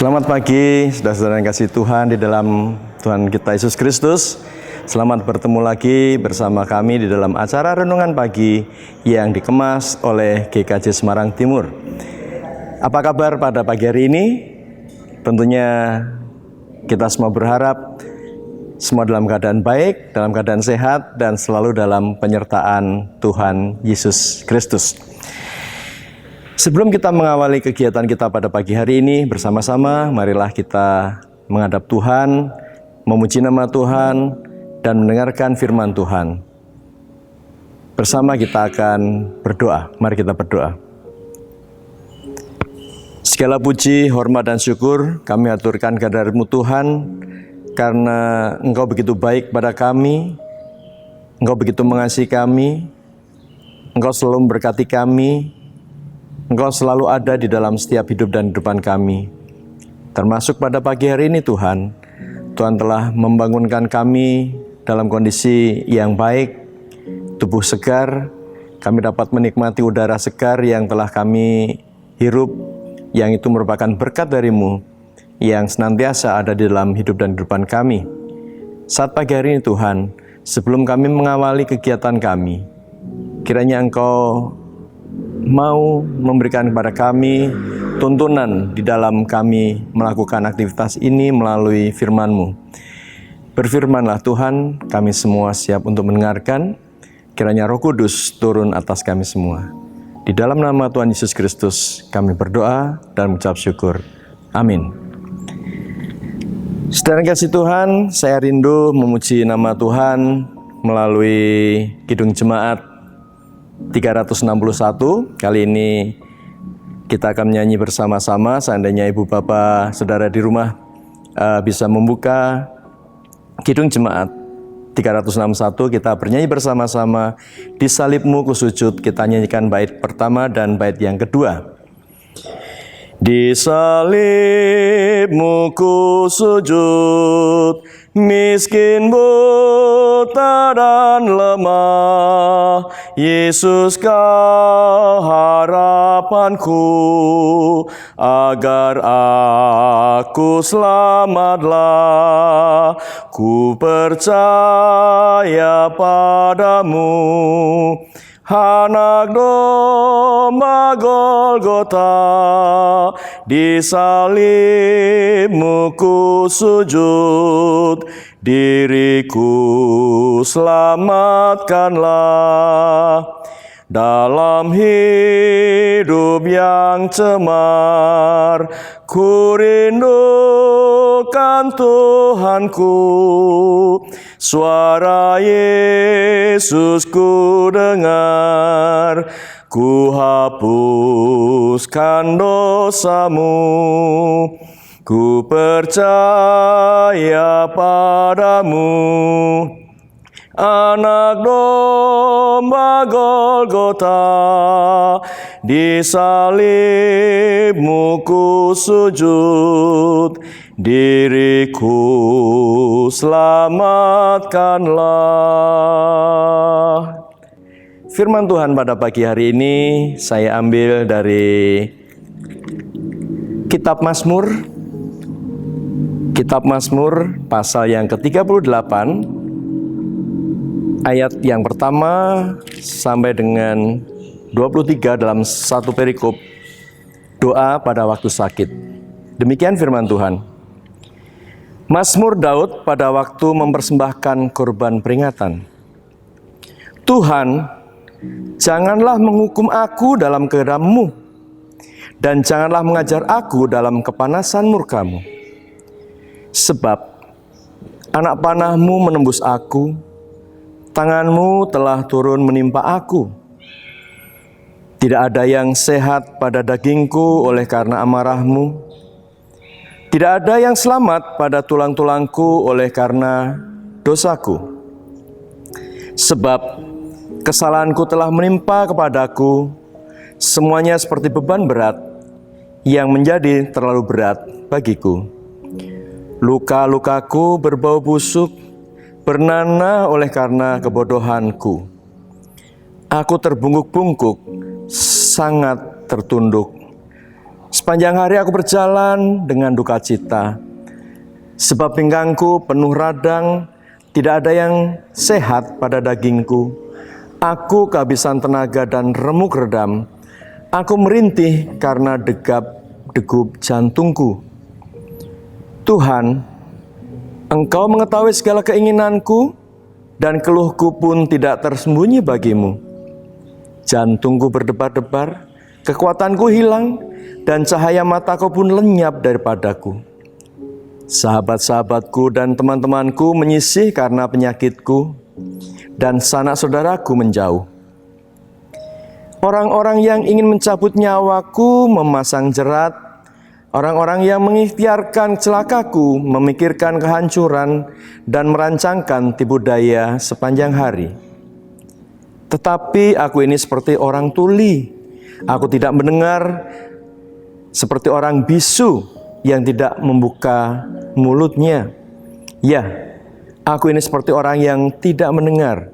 Selamat pagi, saudara-saudara yang kasih Tuhan di dalam Tuhan kita Yesus Kristus. Selamat bertemu lagi bersama kami di dalam acara Renungan Pagi yang dikemas oleh GKJ Semarang Timur. Apa kabar pada pagi hari ini? Tentunya kita semua berharap semua dalam keadaan baik, dalam keadaan sehat, dan selalu dalam penyertaan Tuhan Yesus Kristus. Sebelum kita mengawali kegiatan kita pada pagi hari ini bersama-sama, marilah kita menghadap Tuhan, memuji nama Tuhan, dan mendengarkan firman Tuhan. Bersama kita akan berdoa. Mari kita berdoa. Segala puji, hormat, dan syukur kami aturkan kehadirat-Mu Tuhan, karena Engkau begitu baik pada kami, Engkau begitu mengasihi kami, Engkau selalu memberkati kami, Engkau selalu ada di dalam setiap hidup dan kehidupan kami. Termasuk pada pagi hari ini Tuhan, Tuhan telah membangunkan kami dalam kondisi yang baik, tubuh segar, kami dapat menikmati udara segar yang telah kami hirup, yang itu merupakan berkat dari-Mu, yang senantiasa ada di dalam hidup dan kehidupan kami. Saat pagi hari ini Tuhan, sebelum kami mengawali kegiatan kami, kiranya Engkau mau memberikan kepada kami tuntunan di dalam kami melakukan aktivitas ini melalui firman-Mu. Berfirmanlah Tuhan, kami semua siap untuk mendengarkan. Kiranya Roh Kudus turun atas kami semua. Di dalam nama Tuhan Yesus Kristus kami berdoa dan mengucap syukur. Amin. Saudara kasih Tuhan, saya rindu memuji nama Tuhan melalui Kidung Jemaat 361. Kali ini kita akan menyanyi bersama-sama. Seandainya ibu bapak saudara di rumah bisa membuka Kidung Jemaat 361, kita bernyanyi bersama-sama. Di salib-Mu ku sujud, kita nyanyikan bait pertama dan bait yang kedua. Di salib-Mu ku sujud, miskin, buta, dan lemah. Yesus Kau harapanku, agar aku selamatlah. Ku percaya padamu, Anak domba Golgota. Di salib-Mu ku sujud, diriku selamatkanlah. Dalam hidup yang cemar, ku rindukan Tuhanku. Suara Yesus ku dengar, ku hapuskan dosamu. Ku percaya padamu, Anak domba Golgota. Di salib-Mu ku sujud, diriku selamatkanlah. Firman Tuhan pada pagi hari ini saya ambil dari Kitab Mazmur. Kitab Mazmur pasal yang ke-38, ayat yang pertama sampai dengan 23 dalam satu perikop, doa pada waktu sakit. Demikian firman Tuhan. Mazmur Daud pada waktu mempersembahkan korban peringatan. Tuhan, janganlah menghukum aku dalam kehendak-Mu, dan janganlah mengajar aku dalam kepanasan murka-Mu. Sebab anak panah-Mu menembus aku, tangan-Mu telah turun menimpa aku. Tidak ada yang sehat pada dagingku oleh karena amarah-Mu. Tidak ada yang selamat pada tulang-tulangku oleh karena dosaku. Sebab kesalahanku telah menimpa kepadaku, semuanya seperti beban berat yang menjadi terlalu berat bagiku. Luka-lukaku berbau busuk, bernanah oleh karena kebodohanku. Aku terbungkuk-bungkuk, sangat tertunduk. Sepanjang hari aku berjalan dengan duka cita, sebab pinggangku penuh radang, tidak ada yang sehat pada dagingku. Aku kehabisan tenaga dan remuk redam. Aku merintih karena degup jantungku. Tuhan, Engkau mengetahui segala keinginanku, dan keluhku pun tidak tersembunyi bagimu. Jantungku berdebar-debar, kekuatanku hilang, dan cahaya mataku pun lenyap daripadaku. Sahabat-sahabatku dan teman-temanku menyisih karena penyakitku, dan sanak saudaraku menjauh. Orang-orang yang ingin mencabut nyawaku memasang jerat. Orang-orang yang mengikhtiarkan celakaku memikirkan kehancuran dan merancangkan tipu daya sepanjang hari. Tetapi aku ini seperti orang tuli. Aku tidak mendengar, seperti orang bisu yang tidak membuka mulutnya. Ya, aku ini seperti orang yang tidak mendengar,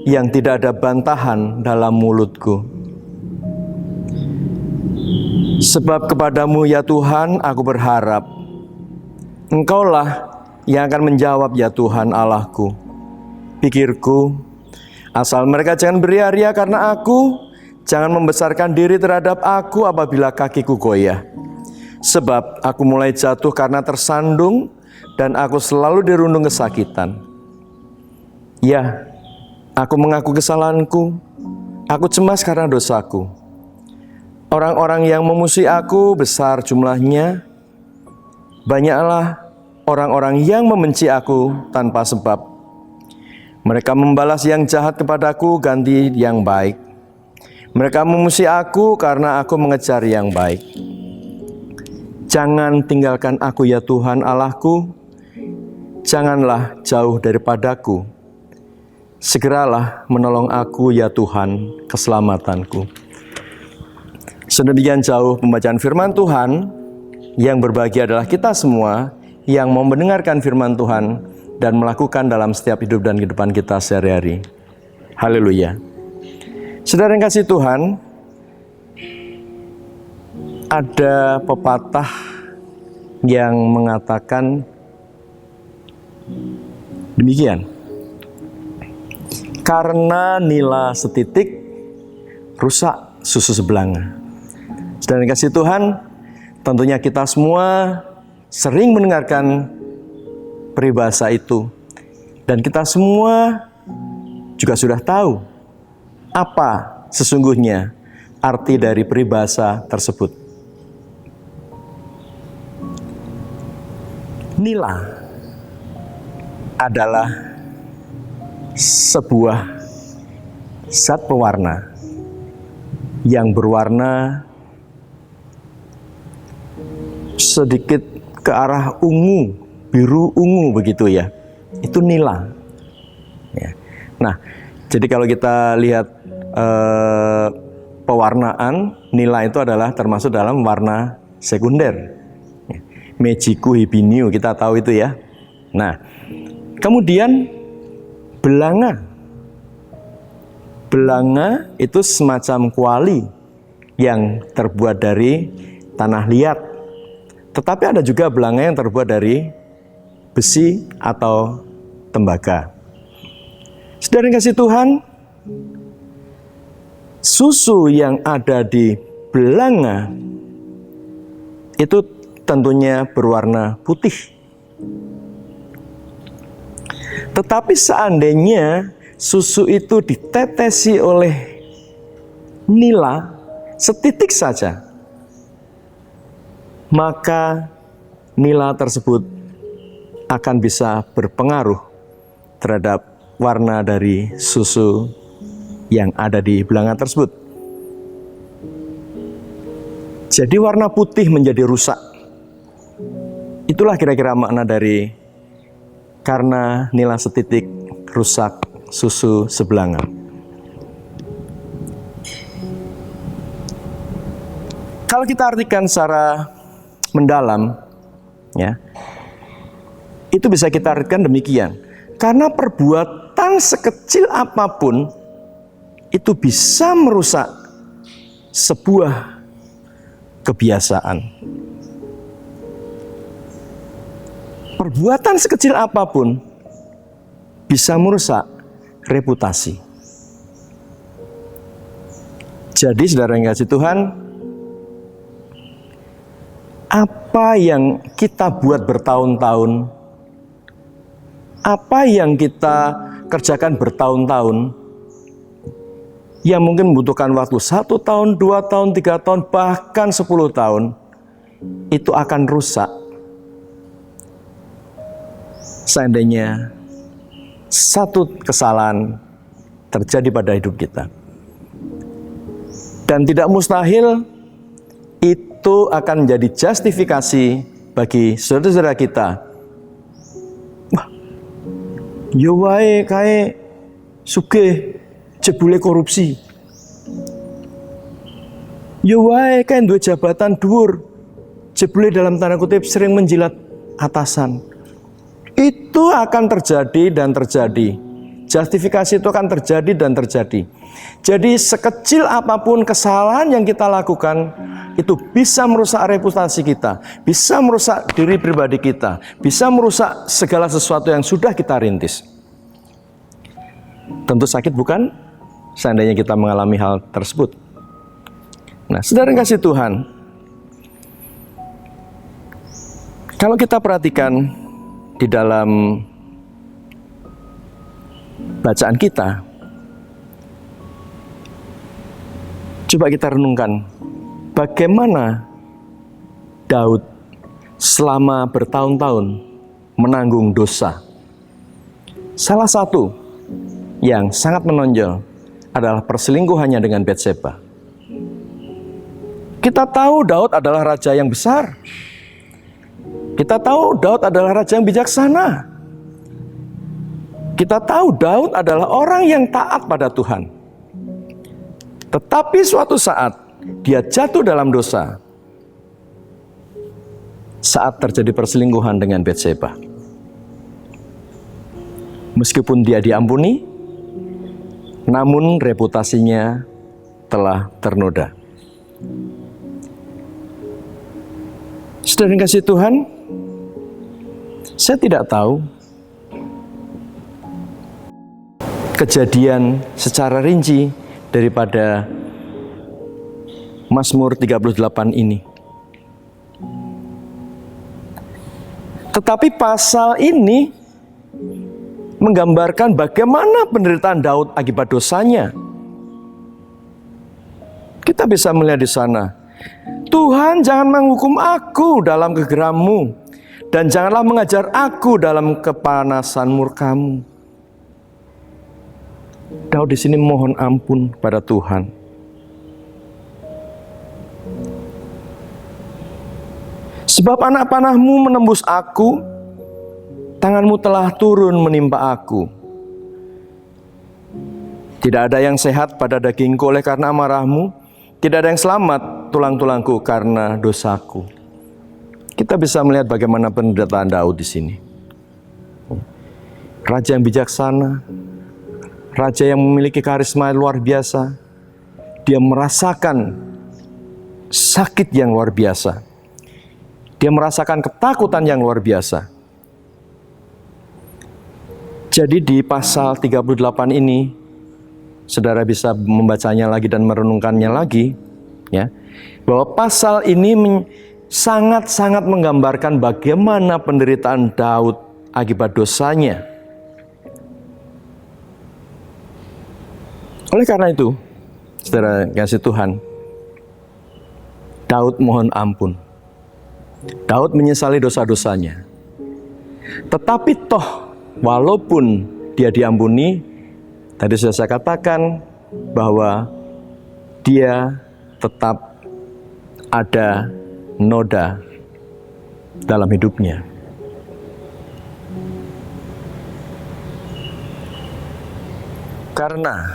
yang tidak ada bantahan dalam mulutku. Sebab kepadamu ya Tuhan aku berharap. Engkaulah yang akan menjawab ya Tuhan Allahku. Pikirku, asal mereka jangan beria-ria karena aku, jangan membesarkan diri terhadap aku apabila kakiku goyah. Sebab aku mulai jatuh karena tersandung, dan aku selalu dirundung kesakitan. Ya, aku mengaku kesalahanku, aku cemas karena dosaku. Orang-orang yang memusuhi aku besar jumlahnya, banyaklah orang-orang yang membenci aku tanpa sebab. Mereka membalas yang jahat kepadaku, ganti yang baik. Mereka memusuhi aku karena aku mengejar yang baik. Jangan tinggalkan aku ya Tuhan Allahku, janganlah jauh daripadaku. Segeralah menolong aku ya Tuhan keselamatanku. Sedemikian jauh pembacaan firman Tuhan. Yang berbahagia adalah kita semua yang mau mendengarkan firman Tuhan dan melakukan dalam setiap hidup dan kehidupan kita sehari-hari. Haleluya. Saudara yang kasih Tuhan, ada pepatah yang mengatakan demikian. Karena nila setitik, rusak susu sebelanga. Saudara yang kasih Tuhan, tentunya kita semua sering mendengarkan peribahasa itu. Dan kita semua juga sudah tahu apa sesungguhnya arti dari peribahasa tersebut. Nila adalah sebuah zat pewarna yang berwarna sedikit ke arah ungu, biru ungu begitu ya. Itu nila. Ya. Nah, jadi kalau kita lihat pewarnaan, nila itu adalah termasuk dalam warna sekunder. Mejiku hibiniu, kita tahu itu ya. Nah, kemudian belanga. Belanga itu semacam kuali yang terbuat dari tanah liat. Tetapi ada juga belanga yang terbuat dari besi atau tembaga. Saudara yang kasih Tuhan, susu yang ada di belanga itu tentunya berwarna putih. Tetapi seandainya susu itu ditetesi oleh nila setitik saja, maka nila tersebut akan bisa berpengaruh terhadap warna dari susu yang ada di belanga tersebut. Jadi warna putih menjadi rusak. Itulah kira-kira makna dari karena nila setitik rusak susu sebelanga. Kalau kita artikan secara mendalam, ya, itu bisa kita artikan demikian. Karena perbuatan sekecil apapun itu bisa merusak sebuah kebiasaan. Perbuatan sekecil apapun bisa merusak reputasi. Jadi saudara yang kasih Tuhan, apa yang kita buat bertahun-tahun, apa yang kita kerjakan bertahun-tahun, yang mungkin membutuhkan waktu 1 tahun, 2 tahun, 3 tahun, bahkan 10 tahun, itu akan rusak seandainya satu kesalahan terjadi pada hidup kita. Dan tidak mustahil itu akan menjadi justifikasi bagi saudara-saudara kita. Wah, yo wae kae sugih jebule korupsi. Yo wae kae duwe jabatan dhuwur, jebule dalam tanda kutip sering menjilat atasan. Itu akan terjadi dan terjadi. Justifikasi itu akan terjadi dan terjadi. Jadi sekecil apapun kesalahan yang kita lakukan, itu bisa merusak reputasi kita, bisa merusak diri pribadi kita, bisa merusak segala sesuatu yang sudah kita rintis. Tentu sakit bukan? Seandainya kita mengalami hal tersebut. Nah, saudara yang kasih Tuhan, kalau kita perhatikan di dalam bacaan kita, coba kita renungkan bagaimana Daud selama bertahun-tahun menanggung dosa. Salah satu yang sangat menonjol adalah perselingkuhannya dengan Batseba. Kita tahu Daud adalah raja yang besar. Kita tahu Daud adalah raja yang bijaksana. Kita tahu Daud adalah orang yang taat pada Tuhan. Tetapi suatu saat dia jatuh dalam dosa saat terjadi perselingkuhan dengan Batseba. Meskipun dia diampuni, namun reputasinya telah ternoda. Saudara yang kasih Tuhan, saya tidak tahu kejadian secara rinci daripada Mazmur 38 ini. Tetapi pasal ini menggambarkan bagaimana penderitaan Daud akibat dosanya. Kita bisa melihat di sana, Tuhan jangan menghukum aku dalam kegeramu, dan janganlah mengajar aku dalam kepanasan murkamu. Daud di sini mohon ampun pada Tuhan. Sebab anak panahmu menembus aku, tanganmu telah turun menimpa aku. Tidak ada yang sehat pada dagingku oleh karena amarahmu, tidak ada yang selamat tulang-tulangku karena dosaku. Kita bisa melihat bagaimana penderitaan Daud di sini. Raja yang bijaksana, raja yang memiliki karisma luar biasa. Dia merasakan sakit yang luar biasa. Dia merasakan ketakutan yang luar biasa. Jadi di pasal 38 ini, saudara bisa membacanya lagi dan merenungkannya lagi, ya, bahwa pasal ini sangat-sangat menggambarkan bagaimana penderitaan Daud akibat dosanya. Oleh karena itu, saudara kasih Tuhan, Daud mohon ampun. Daud menyesali dosa-dosanya. Tetapi toh, walaupun dia diampuni, tadi sudah saya katakan bahwa dia tetap ada noda dalam hidupnya. Karena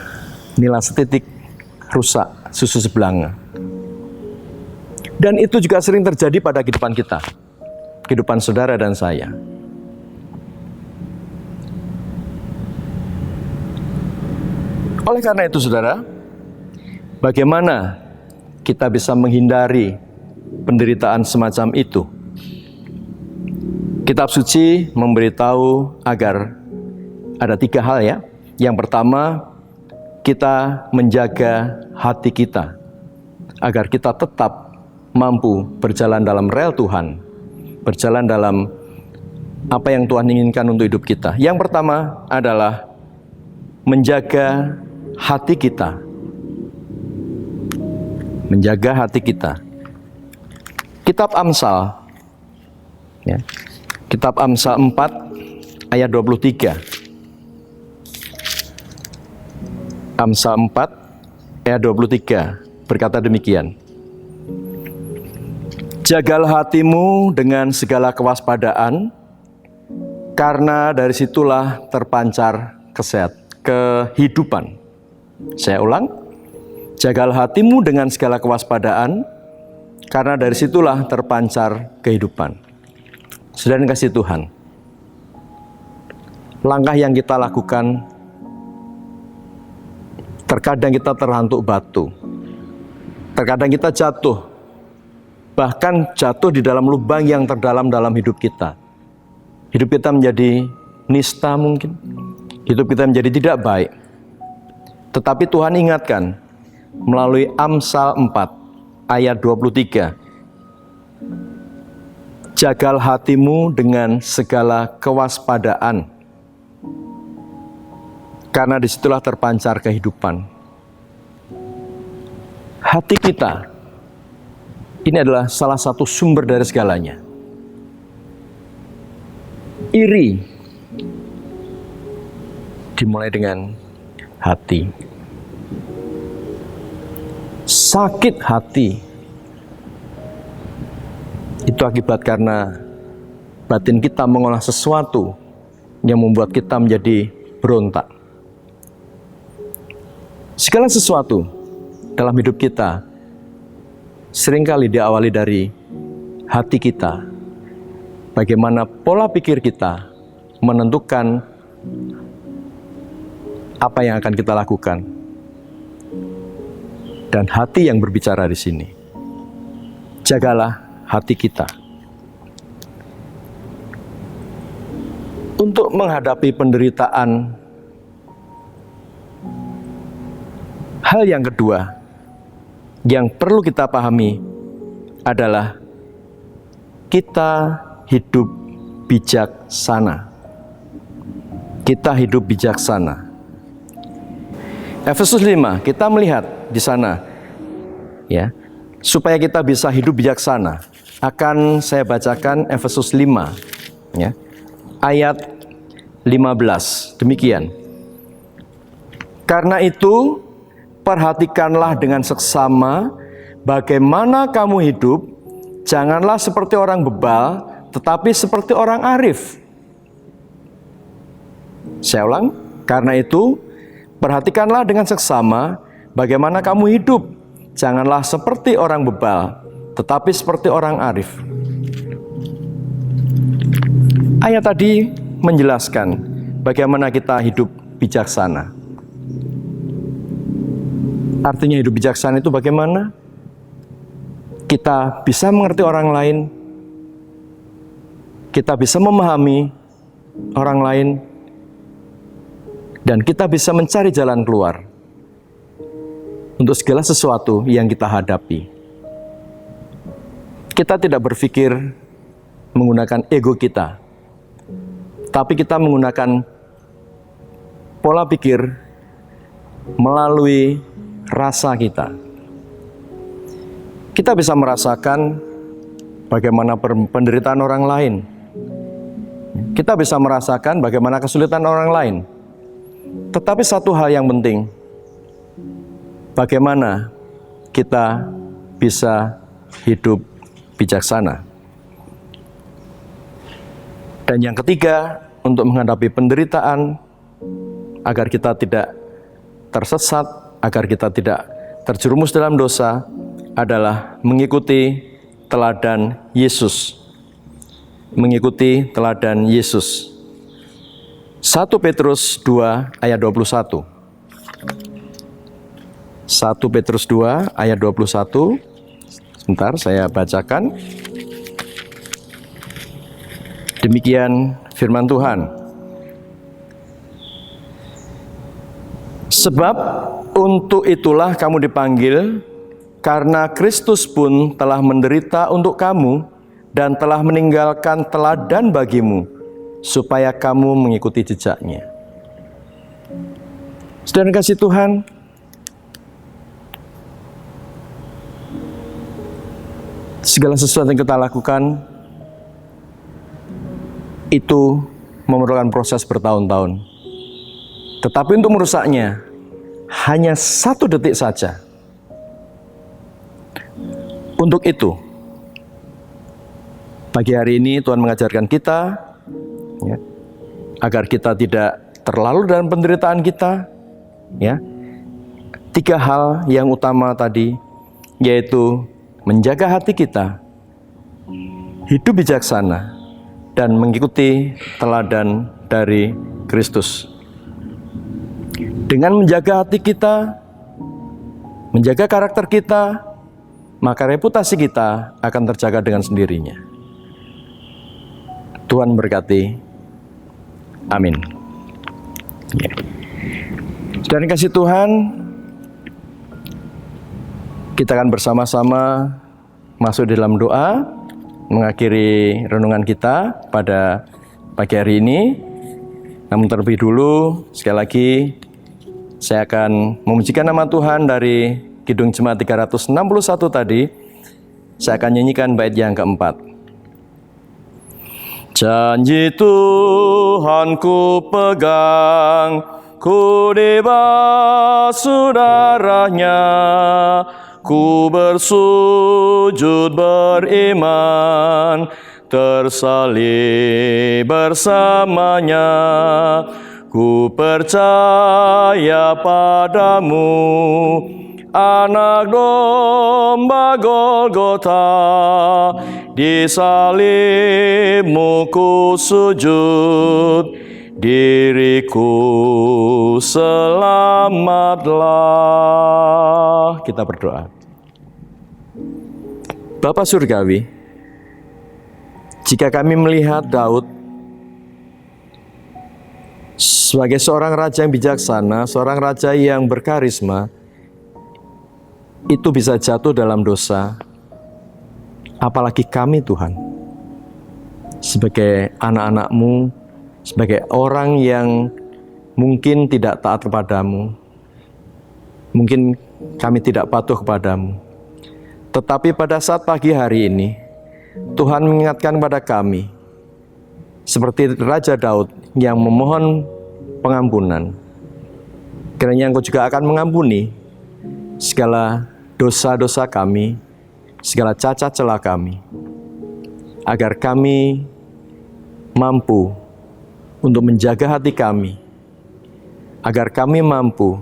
nilai setitik rusak susu sebelanga. Dan itu juga sering terjadi pada kehidupan kita, kehidupan saudara dan saya. Oleh karena itu saudara, bagaimana kita bisa menghindari penderitaan semacam itu. Kitab suci memberitahu agar ada 3 hal ya. Yang pertama, kita menjaga hati kita agar kita tetap mampu berjalan dalam rel Tuhan, berjalan dalam apa yang Tuhan inginkan untuk hidup kita. Yang pertama adalah menjaga hati kita. Menjaga hati kita. Kitab Amsal, ya, Kitab Amsal 4 ayat 23. Amsal 4 ayat 23 berkata demikian. Jagalah hatimu dengan segala kewaspadaan, karena dari situlah terpancar kehidupan. Saya ulang, jagalah hatimu dengan segala kewaspadaan, karena dari situlah terpancar kehidupan. Saudara kasih Tuhan, langkah yang kita lakukan, terkadang kita terhantuk batu, terkadang kita jatuh, bahkan jatuh di dalam lubang yang terdalam dalam hidup kita. Hidup kita menjadi nista mungkin, hidup kita menjadi tidak baik. Tetapi Tuhan ingatkan melalui Amsal 4 ayat 23. Jagalah hatimu dengan segala kewaspadaan, karena disitulah terpancar kehidupan. Hati kita ini adalah salah satu sumber dari segalanya. Iri dimulai dengan hati. Sakit hati itu akibat karena batin kita mengolah sesuatu yang membuat kita menjadi berontak. Segala sesuatu dalam hidup kita seringkali diawali dari hati kita. Bagaimana pola pikir kita menentukan apa yang akan kita lakukan. Dan hati yang berbicara di sini. Jagalah hati kita. Untuk menghadapi penderitaan, hal yang kedua yang perlu kita pahami adalah kita hidup bijaksana. Kita hidup bijaksana. Efesus 5, kita melihat di sana, ya, supaya kita bisa hidup bijaksana. Akan saya bacakan Efesus 5, ya, ayat 15. Demikian. Karena itu, perhatikanlah dengan seksama bagaimana kamu hidup. Janganlah seperti orang bebal, tetapi seperti orang arif. Saya ulang, karena itu perhatikanlah dengan seksama bagaimana kamu hidup. Janganlah seperti orang bebal, tetapi seperti orang arif. Ayat tadi menjelaskan bagaimana kita hidup bijaksana. Artinya hidup bijaksana itu bagaimana? Kita bisa mengerti orang lain, kita bisa memahami orang lain, dan kita bisa mencari jalan keluar untuk segala sesuatu yang kita hadapi. Kita tidak berpikir menggunakan ego kita, tapi kita menggunakan pola pikir melalui rasa kita. Kita bisa merasakan bagaimana penderitaan orang lain. Kita bisa merasakan bagaimana kesulitan orang lain. Tetapi satu hal yang penting, bagaimana kita bisa hidup bijaksana. Dan yang ketiga, untuk menghadapi penderitaan, agar kita tidak tersesat, agar kita tidak terjerumus dalam dosa, adalah mengikuti teladan Yesus. Mengikuti teladan Yesus. 1 Petrus 2 ayat 21. 1 Petrus 2 ayat 21. Sebentar, saya bacakan. Demikian firman Tuhan. Sebab untuk itulah kamu dipanggil, karena Kristus pun telah menderita untuk kamu dan telah meninggalkan teladan bagimu, supaya kamu mengikuti jejaknya. Saudara kasih Tuhan, segala sesuatu yang kita lakukan itu memerlukan proses bertahun-tahun. Tetapi untuk merusaknya hanya 1 detik saja. Untuk itu, pagi hari ini Tuhan mengajarkan kita ya, agar kita tidak terlalu dalam penderitaan kita. Ya, 3 hal yang utama tadi, yaitu menjaga hati kita, hidup bijaksana, dan mengikuti teladan dari Kristus. Dengan menjaga hati kita, menjaga karakter kita, maka reputasi kita akan terjaga dengan sendirinya. Tuhan berkati. Amin. Ya. Dan kasih Tuhan, kita akan bersama-sama masuk dalam doa, mengakhiri renungan kita pada pagi hari ini. Namun terlebih dulu, sekali lagi, saya akan memujikan nama Tuhan dari Kidung Jemaat 361 tadi. Saya akan nyanyikan bait yang keempat. Janji Tuhan ku pegang, ku dibasuh darahnya, ku bersujud beriman, tersalib bersamanya. Ku percaya padamu, Anak domba Golgota, di salibmu ku sujud, diriku selamatlah. Kita berdoa. Bapa Surgawi, jika kami melihat Daud sebagai seorang raja yang bijaksana, seorang raja yang berkarisma, itu bisa jatuh dalam dosa. Apalagi kami Tuhan, sebagai anak-anak-Mu, sebagai orang yang mungkin tidak taat kepadamu, mungkin kami tidak patuh kepadamu. Tetapi pada saat pagi hari ini, Tuhan mengingatkan kepada kami, seperti Raja Daud yang memohon pengampunan, kiranya Engkau juga akan mengampuni segala dosa-dosa kami, segala cacat celah kami, agar kami mampu untuk menjaga hati kami, agar kami mampu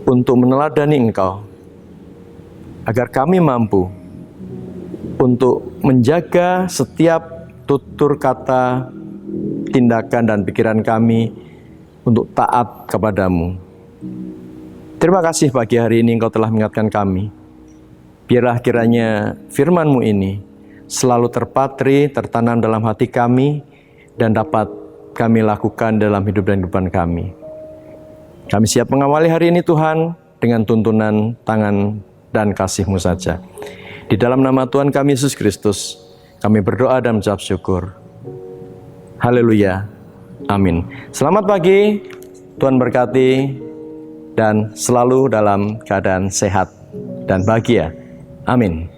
untuk meneladani Engkau, agar kami mampu untuk menjaga setiap tutur kata, tindakan dan pikiran kami untuk taat kepadamu. Terima kasih pagi hari ini Engkau telah mengingatkan kami. Biarlah kiranya firman-Mu ini selalu terpatri, tertanam dalam hati kami, dan dapat kami lakukan dalam hidup dan kehidupan kami. Kami siap mengawali hari ini Tuhan dengan tuntunan tangan dan kasih-Mu saja. Di dalam nama Tuhan kami Yesus Kristus, kami berdoa dan mengucap syukur. Haleluya. Amin. Selamat pagi, Tuhan berkati, dan selalu dalam keadaan sehat dan bahagia. Amin.